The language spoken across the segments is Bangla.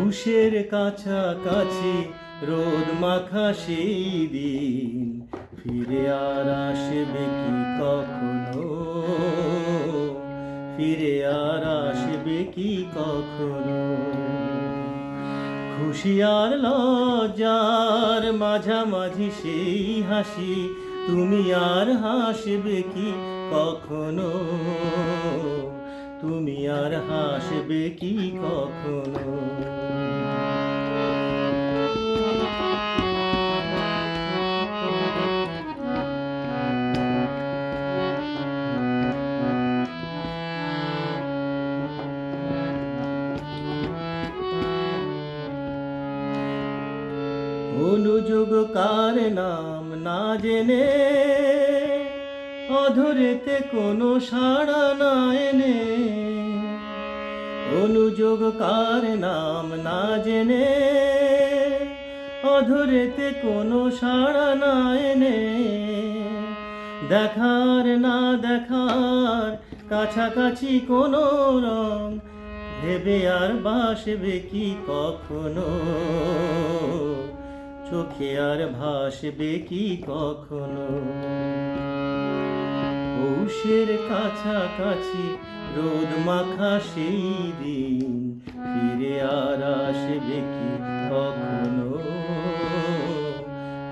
পৌষের কাছাকাছি রোদ মাখা সেই দিন ফিরে আর আসবে কি কখনো, ফিরে আর আসবে কি কখনো। খুশি আর লজ্জার মাঝামাঝি সেই হাসি, তুমি আর হাসবে কি কখনো, তুমি আর হাসবে কি কখনো। অনুযোগ কার নাম না জেনে, অধরেতে কোনো সাড়া না এনে। অনুযোগ কার নাম না জেনে, অধরেতে কোনো সাড়া না এনে। দেখার না দেখার কাছাকাছি কোনো রং, ভেবে আর বাসবে কি কখনো, চোখে আর ভাসবে কি কখনো। পৌষের কাছাকাছি রোদ মাখা সেই দিন ফিরে আর আসবে কি কখনো,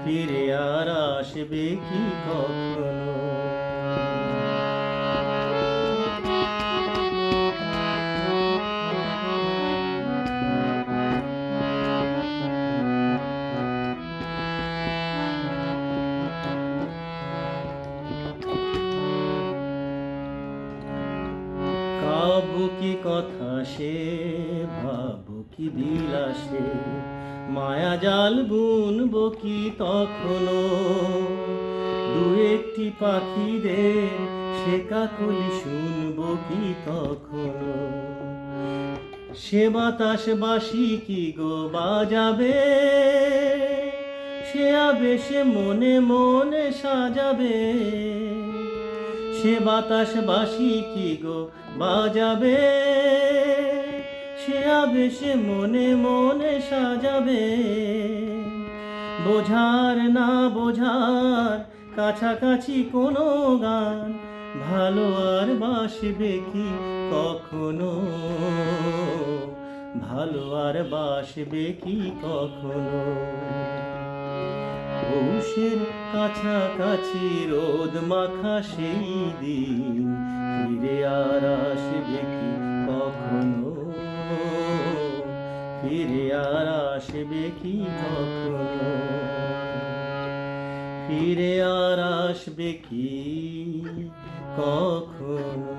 ফিরে আর আসবে কি কখনো। ভাবো কি কথা সে, ভাবো কি বিলাসে, মায়া জাল বুনবো কি তখনো। দু একটি পাখিদের সে কাকলি শুনবো কি তখনো। সে বাতাস বাসি কি গো বাজাবে, সে আবেশে মনে মনে সাজাবে। সে বাতাস বাসি কি গো বাজাবে, সে আবেশে মনে মনে সাজাবে। বোঝার না বোঝার কাছাকাছি কোনো গান, ভালো আর বাসবে কি কখনো, ভালো আর বাসবে কি কখনো। পৌষের কাছাকাছি রোদ মাখা সেই দিন ফিরে আর আসবে কি কখনো, ফিরে আর আসবে কি কখনো, ফিরে আর আসবে কি কখনো।